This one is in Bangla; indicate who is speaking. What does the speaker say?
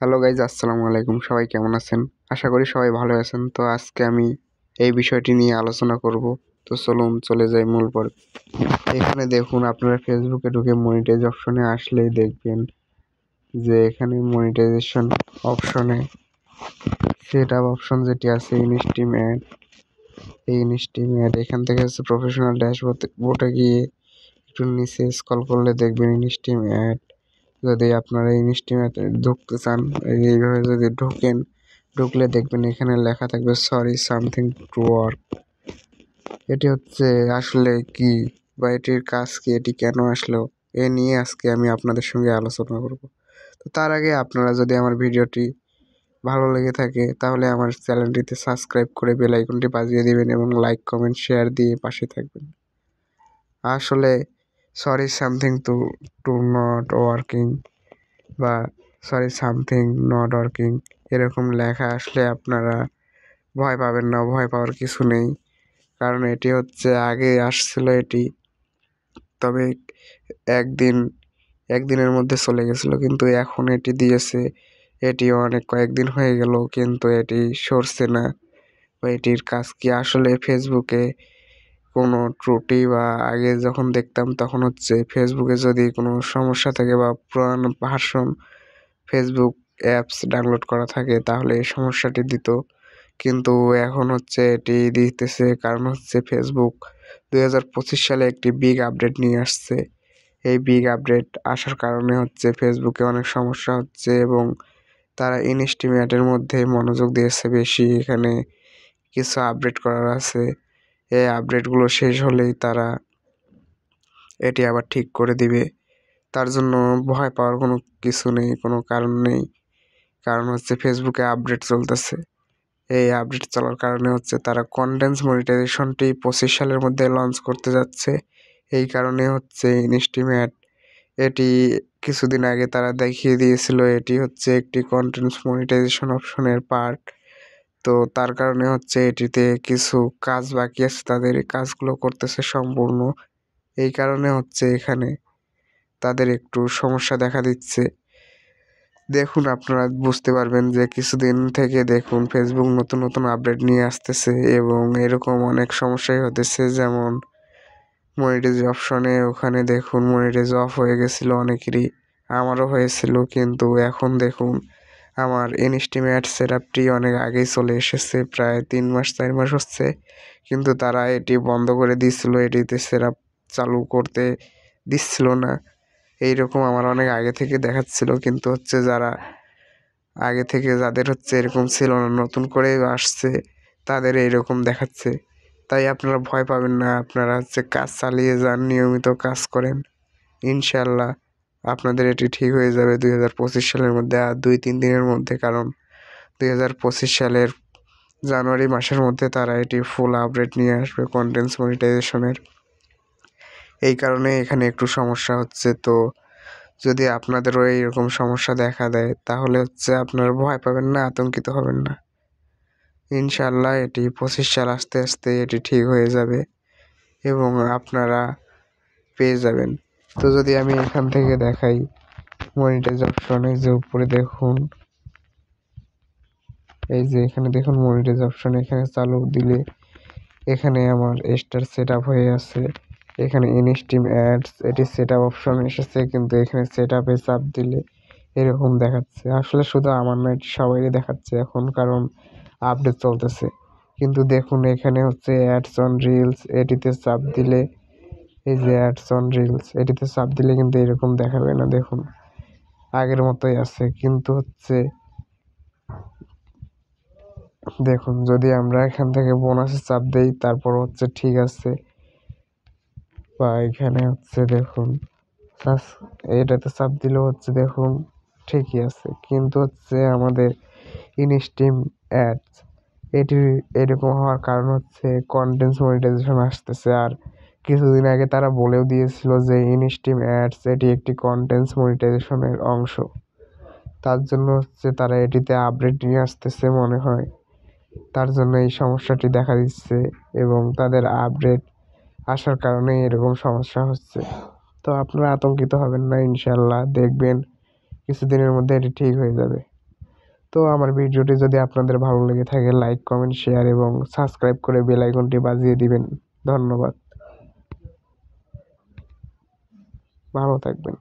Speaker 1: হ্যালো গাইজ, আসসালামু আলাইকুম। সবাই কেমন আছেন? আশা করি সবাই ভালো আছেন। তো আজকে আমি এই বিষয়টি নিয়ে আলোচনা করব। তো চলুন চলে যাই মূল পর্বে। এখানে দেখুন, আপনারা ফেসবুকে ঢুকে মনিটাইজ অপশনে আসলেই দেখবেন যে এখানে মনিটাইজেশন অপশনে সেট আপ অপশন যেটি আছে ইনস্ট্রিম অ্যাড, এই ইনস্ট্রিম অ্যাড এখান থেকে হচ্ছে প্রফেশনাল ড্যাশবোর্ডে গিয়ে একটু নিচে স্ক্রল করলে দেখবেন ইনস্ট্রিম অ্যাড। যদি আপনারা ইনস্টিমেটে ঢুকতে চান, এইভাবে যদি ঢুকলে দেখবেন এখানে লেখা থাকবে সরি সামথিং টু ওয়ার্ক। এটি হচ্ছে আসলে কি বা এটির কাজ কি, এটি কেন আসলো, এ নিয়ে আজকে আমি আপনাদের সঙ্গে আলোচনা করব। তো তার আগে আপনারা যদি আমার ভিডিওটি ভালো লেগে থাকে তাহলে আমার চ্যানেলটিতে সাবস্ক্রাইব করে বেল আইকনটি বাজিয়ে দিবেন এবং লাইক কমেন্ট শেয়ার দিয়ে পাশে থাকবেন। আসলে sorry something to not working বা সরি সামথিং নট ওয়ার্কিং এরকম লেখা আসলে আপনারা ভয় পাবেন না, ভয় পাওয়ার কিছু নেই। কারণ এটি হচ্ছে আগে আসছিল এটি, তবে একদিনের মধ্যে চলে গেছিলো, কিন্তু এখন এটি দিয়েছে। এটি অনেক কয়েকদিন হয়ে গেল কিন্তু এটি সরছে না। বা এটির কাজ কি আসলে ফেসবুকে কোনো ত্রুটি বা আগে যখন দেখতাম তখন হচ্ছে ফেসবুকে যদি কোনো সমস্যা থাকে বা পুরানো ভার্সন ফেসবুক অ্যাপস ডাউনলোড করা থাকে তাহলে এই সমস্যাটি দিত। কিন্তু এখন হচ্ছে এটি দিতেছে, কারণ হচ্ছে ফেসবুক 2025 সালে একটি বিগ আপডেট নিয়ে আসছে। এই বিগ আপডেট আসার কারণে হচ্ছে ফেসবুকে অনেক সমস্যা হচ্ছে এবং তারা ইনস্টিমেটের মধ্যে মনোযোগ দিয়েছে বেশি। এখানে কিছু আপডেট করার আছে, এই আপডেটগুলো শেষ হলেই তারা এটি আবার ঠিক করে দিবে। তার জন্য ভয় পাওয়ার কোনো কিছু নেই, কোনো কারণ নেই। কারণ হচ্ছে ফেসবুকে আপডেট চলতেছে। এই আপডেট চলার কারণে হচ্ছে তারা কন্টেন্ট মনিটাইজেশনটি 25 সালের মধ্যে লঞ্চ করতে যাচ্ছে। এই কারণে হচ্ছে ইনস্টিমেট এটি কিছুদিন আগে তারা দেখিয়ে দিয়েছিল এটি হচ্ছে একটি কন্টেন্ট মনিটাইজেশন অপশনের পার্ট। তো তার কারণে হচ্ছে এটিতে কিছু কাজ বাকি আছে, তাদের এই কাজগুলো করতেছে সম্পূর্ণ। এই কারণে হচ্ছে এখানে তাদের একটু সমস্যা দেখা দিচ্ছে। দেখুন, আপনারা বুঝতে পারবেন যে কিছুদিন থেকে দেখুন ফেসবুক নতুন নতুন আপডেট নিয়ে আসতেছে এবং এরকম অনেক সমস্যাই হতেছে। যেমন মনিটাইজ অপশনে ওখানে দেখুন মনিটাইজ অফ হয়ে গেছিলো অনেকেরই, আমারও হয়েছিল। কিন্তু এখন দেখুন আমার ইনস্টিমেট সেট আপটি অনেক আগেই চলে এসেছে, প্রায় 3 মাস 4 মাস হচ্ছে, কিন্তু তারা এটি বন্ধ করে দিচ্ছিল, এটিতে সেট আপ চালু করতে দিচ্ছিল না। এইরকম আমার অনেক আগে থেকে দেখাচ্ছিল, কিন্তু হচ্ছে যারা আগে থেকে যাদের হচ্ছে এরকম ছিল না, নতুন করে আসছে, তাদের এইরকম দেখাচ্ছে। তাই আপনারা ভয় পাবেন না, আপনারা হচ্ছে কাজ চালিয়ে যান, নিয়মিত কাজ করেন, ইনশাল্লাহ আপনাদের এটি ঠিক হয়ে যাবে 2025 সালের মধ্যে আর 2-3 দিনের মধ্যে। কারণ 2025 সালের জানুয়ারি মাসের মধ্যে তারা এটি ফুল আপডেট নিয়ে আসবে কন্টেন্ট মনিটাইজেশনের। এই কারণে এখানে একটু সমস্যা হচ্ছে। তো যদি আপনাদেরও এইরকম সমস্যা দেখা দেয় তাহলে হচ্ছে আপনারা ভয় পাবেন না, আতঙ্কিত হবেন না। ইনশাল্লাহ এটি 25 সাল আস্তে আস্তে এটি ঠিক হয়ে যাবে এবং আপনারা পেয়ে যাবেন। তো যদি আমি এখান থেকে দেখাই মনিটাইজ অপশনে, যে উপরে দেখুন, এই যে এখানে দেখুন মনিটাইজ অপশন, এখানে চালু দিলে এখানে আমার স্টার সেট আপ হয়ে আছে। এখানে ইনস্ট্রিম অ্যাডস এটি সেট আপ অপশন এসেছে, কিন্তু এখানে সেট আপে চাপ দিলে এরকম দেখাচ্ছে। আসলে শুধু আমার না, এটি সবাইই দেখাচ্ছে এখন, কারণ আপডেট চলতেছে। কিন্তু দেখুন এখানে হচ্ছে অ্যাডস অন রিলস, এটিতে চাপ দিলে, এই যে অ্যাডস অন রিলস এটিতে চাপ দিলে কিন্তু এরকম দেখাবে না। দেখুন আগের মতোই আছে, কিন্তু হচ্ছে দেখুন যদি আমরা এখান থেকে বোনাসে চাপ দেই তারপর হচ্ছে ঠিক আছে, বা এখানে হচ্ছে দেখুন এটাতে চাপ দিলেও হচ্ছে দেখুন ঠিকই আছে। কিন্তু হচ্ছে আমাদের ইনস্ট্রিম অ্যাডস এটি এরকম হওয়ার কারণ হচ্ছে কন্টেন্ট মনিটাইজেশন আসতেছে। আর কিছুদিন আগে তারা বলেও দিয়েছিল যে ইনস্ট্রিম অ্যাডস এটি একটি কন্টেন্ট মনিটাইজেশনের অংশ। তার জন্য হচ্ছে তারা এটিতে আপডেট নিয়ে আসতেছে মনে হয়, তার জন্য এই সমস্যাটি দেখা দিচ্ছে এবং তাদের আপডেট আসার কারণে এরকম সমস্যা হচ্ছে। তো আপনারা আতঙ্কিত হবেন না, ইনশাল্লাহ দেখবেন কিছুদিনের মধ্যে এটি ঠিক হয়ে যাবে। তো আমার ভিডিওটি যদি আপনাদের ভালো লেগে থাকে লাইক কমেন্ট শেয়ার এবং সাবস্ক্রাইব করে বেল আইকনটি বাজিয়ে দিবেন। ধন্যবাদ, ভালো থাকবেন।